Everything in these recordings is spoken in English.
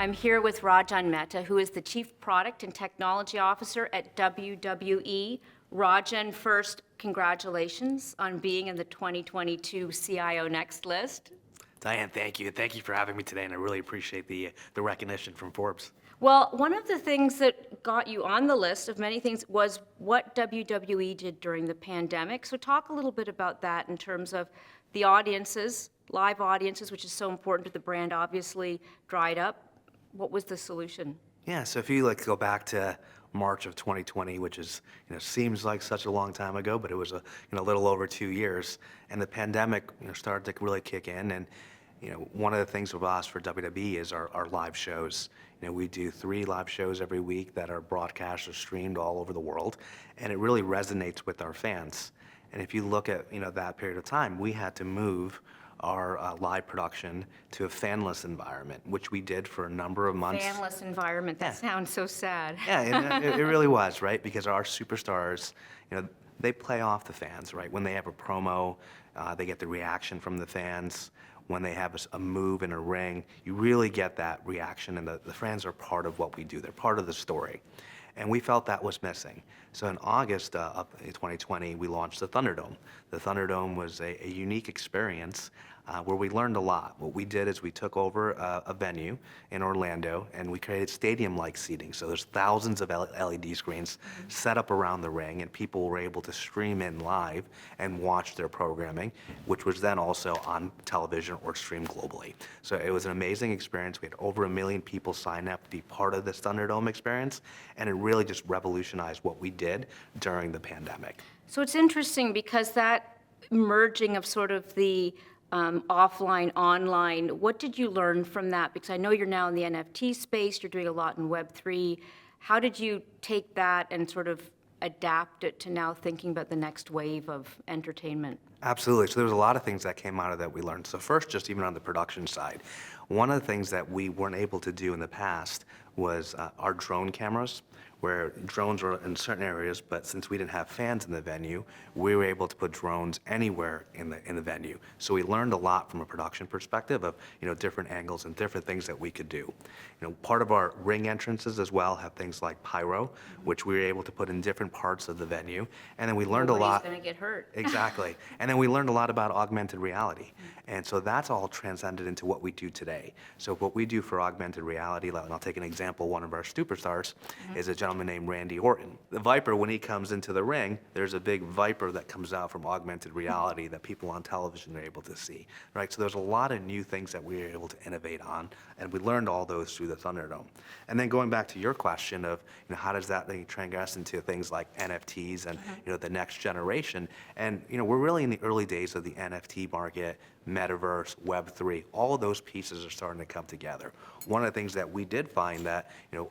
I'm here with Rajan Mehta, who is the Chief Product and Technology Officer at WWE. Rajan, first, congratulations on being in the 2022 CIO Next list. Diane, thank you. Thank you for having me today, and I really appreciate the recognition from Forbes. Well, one of the things that got you on the list of many things was what WWE did during the pandemic. So talk a little bit about that in terms of the audiences, live audiences, which is so important to the brand, obviously dried up. What was the solution? Yeah, so if you go back to March of 2020, which is seems like such a long time ago, but it was a little over 2 years, and the pandemic started to really kick in, and one of the things with us for WWE is our live shows. We do 3 live shows every week that are broadcast or streamed all over the world, and it really resonates with our fans. And if you look at that period of time, we had to move our live production to a fanless environment, which we did for a number of months. Fanless environment, that sounds so sad. Yeah, it really was, right? Because our superstars, they play off the fans, right? When they have a promo, they get the reaction from the fans. When they have a move in a ring, you really get that reaction, and the fans are part of what we do. They're part of the story. And we felt that was missing. So in August of 2020, we launched the Thunderdome. The Thunderdome was a unique experience where we learned a lot. What we did is we took over a venue in Orlando, and we created stadium-like seating. So there's thousands of LED screens set up around the ring, and people were able to stream in live and watch their programming, which was then also on television or streamed globally. So it was an amazing experience. We had over 1 million people sign up to be part of this Thunderdome experience, and it really just revolutionized what we did during the pandemic. So it's interesting because that merging of sort of the offline, online, what did you learn from that? Because I know you're now in the NFT space, you're doing a lot in Web3. How did you take that and sort of adapt it to now thinking about the next wave of entertainment? Absolutely. So there was a lot of things that came out of that we learned. So first, just even on the production side, one of the things that we weren't able to do in the past was our drone cameras, where drones were in certain areas, but since we didn't have fans in the venue, we were able to put drones anywhere in the venue. So we learned a lot from a production perspective of different angles and different things that we could do. Part of our ring entrances as well have things like pyro, which we were able to put in different parts of the venue, and then we learned a lot. Nobody's going to get hurt. Exactly, and then we learned a lot about augmented reality, and so that's all transcended into what we do today. So what we do for augmented reality, and I'll take an example. One of our superstars is a gentleman named Randy Orton. The Viper, when he comes into the ring, there's a big Viper that comes out from augmented reality that people on television are able to see, right? So there's a lot of new things that we were able to innovate on, and we learned all those through the Thunderdome. And then going back to your question of how does that transgress into things like NFTs and the next generation, and we're really in the early days of the NFT market, metaverse, Web3, all of those pieces are starting to come together. One of the things that we did find that,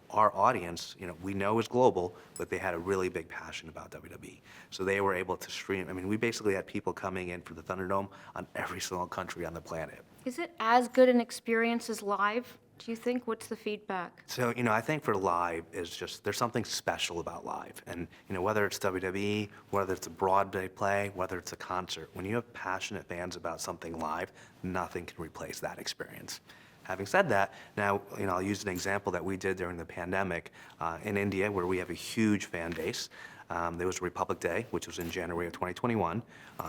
our audience, we know is global, but they had a really big passion about WWE. So they were able to stream. I mean, we basically had people coming in for the Thunderdome on every single country on the planet. Is it as good an experience as live, do you think? What's the feedback? So, I think for live is just, there's something special about live. And, whether it's WWE, whether it's a Broadway play, whether it's a concert, when you have passionate fans about something live, nothing can replace that experience. Having said that, now, I'll use an example that we did during the pandemic in India, where we have a huge fan base. There was Republic Day, which was in January of 2021,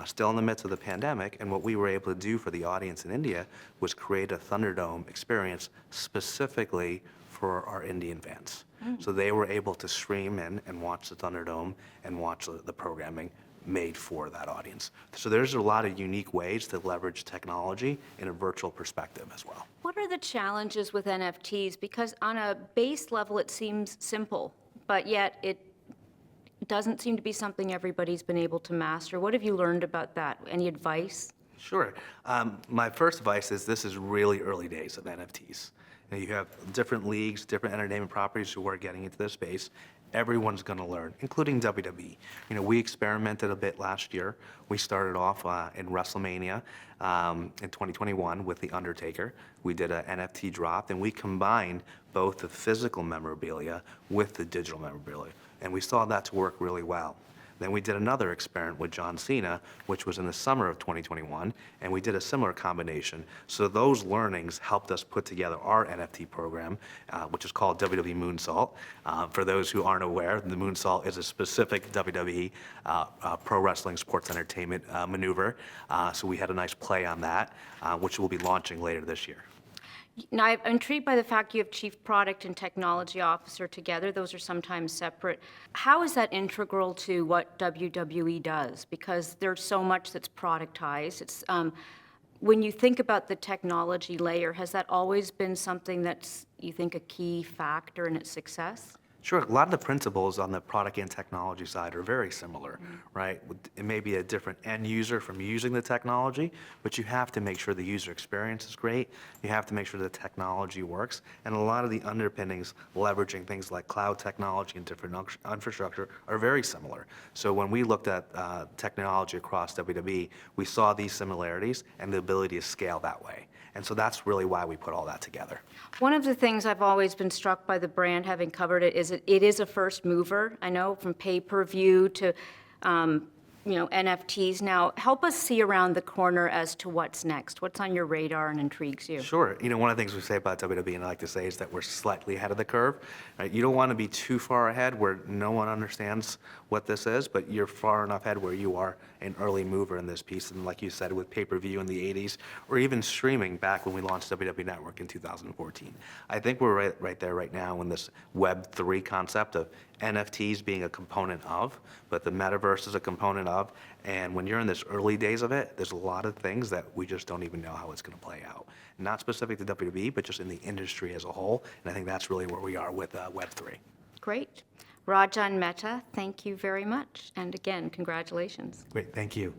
still in the midst of the pandemic, and what we were able to do for the audience in India was create a Thunderdome experience specifically for our Indian fans. So they were able to stream in and watch the Thunderdome and watch the programming made for that audience. So there's a lot of unique ways to leverage technology in a virtual perspective as well. What are the challenges with NFTs? Because on a base level, it seems simple, but yet it doesn't seem to be something everybody's been able to master. What have you learned about that? Any advice? Sure. My first advice is this is really early days of NFTs. You have different leagues, different entertainment properties who are getting into this space. Everyone's going to learn, including WWE. We experimented a bit last year. We started off in WrestleMania in 2021 with The Undertaker. We did an NFT drop, and we combined both the physical memorabilia with the digital memorabilia, and we saw that to work really well. Then we did another experiment with John Cena, which was in the summer of 2021, and we did a similar combination. So those learnings helped us put together our NFT program, which is called WWE Moonsault. For those who aren't aware, the Moonsault is a specific WWE pro wrestling sports entertainment maneuver. So we had a nice play on that, which we'll be launching later this year. Now, I'm intrigued by the fact you have Chief Product and Technology Officer together. Those are sometimes separate. How is that integral to what WWE does? Because there's so much that's productized. When you think about the technology layer, has that always been something that's, you think, a key factor in its success? Sure. A lot of the principles on the product and technology side are very similar, right? It may be a different end user from using the technology, but you have to make sure the user experience is great. You have to make sure the technology works. And a lot of the underpinnings, leveraging things like cloud technology and different infrastructure, are very similar. So when we looked at technology across WWE, we saw these similarities and the ability to scale that way. And so that's really why we put all that together. One of the things I've always been struck by the brand, having covered it, is it is a first mover. I know, from pay-per-view to NFTs. Now, help us see around the corner as to what's next. What's on your radar and intrigues you? Sure. One of the things we say about WWE, and I like to say, is that we're slightly ahead of the curve. Right? You don't want to be too far ahead where no one understands what this is, but you're far enough ahead where you are an early mover in this piece. And like you said, with pay-per-view in the 80s, or even streaming back when we launched WWE Network in 2014. I think we're right there right now in this Web3 concept of NFTs being a component of, but the metaverse is a component of. And when you're in this early days of it, there's a lot of things that we just don't even know how it's going to play out. Not specific to WWE, but just in the industry as a whole. And I think that's really where we are with Web3. Great. Rajan Mehta, thank you very much. And again, congratulations. Great, thank you.